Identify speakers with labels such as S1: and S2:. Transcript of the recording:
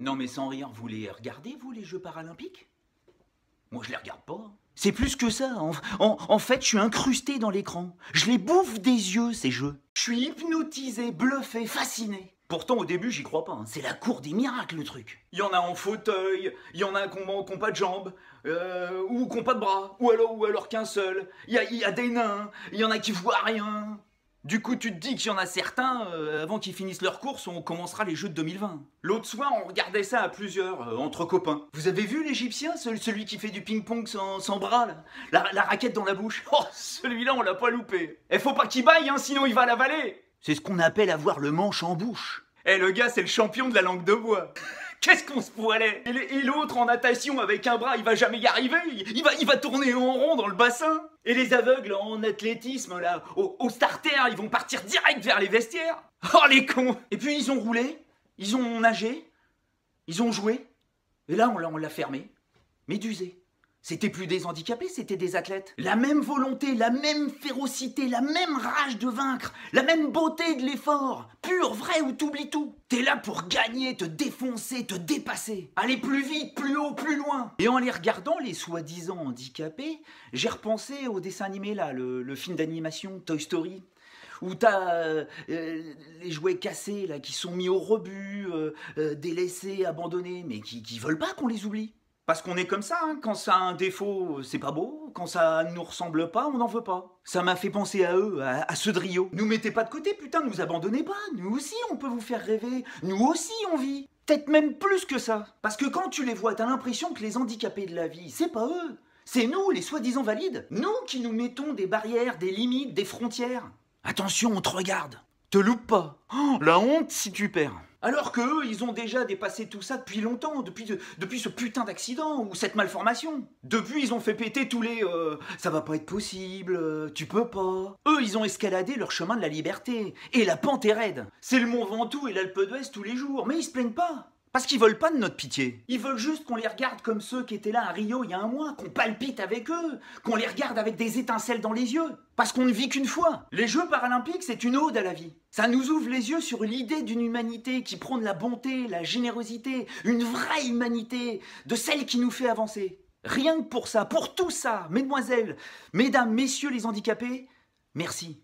S1: Non mais sans rire, vous les regardez, vous, les Jeux Paralympiques? Moi, je les regarde pas. C'est plus que ça. En fait, je suis incrusté dans l'écran. Je les bouffe des yeux, ces jeux. Je suis hypnotisé, bluffé, fasciné. Pourtant, au début, j'y crois pas. Hein. C'est la cour des miracles, le truc. Il y en a en fauteuil, il y en a qui n'ont pas de jambes, ou qui n'ont pas de bras, ou alors qu'un seul. Il y a des nains, il y en a qui voient rien. Du coup, tu te dis qu'il y en a certains, avant qu'ils finissent leur course, on commencera les Jeux de 2020. L'autre soir, on regardait ça à plusieurs, entre copains. Vous avez vu l'Égyptien, celui qui fait du ping-pong sans bras, là la raquette dans la bouche? Oh, celui-là, on l'a pas loupé. Eh, faut pas qu'il baille, hein, sinon il va l'avaler. C'est ce qu'on appelle avoir le manche en bouche. Eh, le gars, c'est le champion de la langue de bois. Qu'est-ce qu'on se poilait? Et l'autre en natation avec un bras, il va jamais y arriver. Il va tourner en rond dans le bassin. Et les aveugles en athlétisme, là, au starter, ils vont partir direct vers les vestiaires. Oh, les cons! Et puis ils ont roulé, ils ont nagé, ils ont joué. Et là, on l'a fermé. Médusé. C'était plus des handicapés, c'était des athlètes. La même volonté, la même férocité, la même rage de vaincre, la même beauté de l'effort. Pur, vrai ou t'oublies tout. T'es là pour gagner, te défoncer, te dépasser. Aller plus vite, plus haut, plus loin. Et en les regardant, les soi-disant handicapés, j'ai repensé au dessin animé là, le film d'animation Toy Story. Où t'as les jouets cassés là, qui sont mis au rebut, délaissés, abandonnés, mais qui veulent pas qu'on les oublie. Parce qu'on est comme ça, hein. Quand ça a un défaut, c'est pas beau. Quand ça nous ressemble pas, on n'en veut pas. Ça m'a fait penser à eux, à ceux de Rio. Nous mettez pas de côté, putain, ne nous abandonnez pas. Nous aussi, on peut vous faire rêver. Nous aussi, on vit. Peut-être même plus que ça. Parce que quand tu les vois, t'as l'impression que les handicapés de la vie, c'est pas eux. C'est nous, les soi-disant valides. Nous qui nous mettons des barrières, des limites, des frontières. Attention, on te regarde. Te loupe pas. Oh, la honte si tu perds. Alors qu'eux, ils ont déjà dépassé tout ça depuis longtemps, depuis ce putain d'accident ou cette malformation. Depuis, ils ont fait péter tous les ça va pas être possible, tu peux pas. Eux, ils ont escaladé leur chemin de la liberté. Et la pente est raide. C'est le Mont Ventoux et l'Alpe d'Huez tous les jours, mais ils se plaignent pas. Parce qu'ils veulent pas de notre pitié. Ils veulent juste qu'on les regarde comme ceux qui étaient là à Rio il y a un mois, qu'on palpite avec eux, qu'on les regarde avec des étincelles dans les yeux. Parce qu'on ne vit qu'une fois. Les Jeux Paralympiques, c'est une ode à la vie. Ça nous ouvre les yeux sur l'idée d'une humanité qui prône la bonté, la générosité, une vraie humanité, de celle qui nous fait avancer. Rien que pour ça, pour tout ça, mesdemoiselles, mesdames, messieurs les handicapés, merci.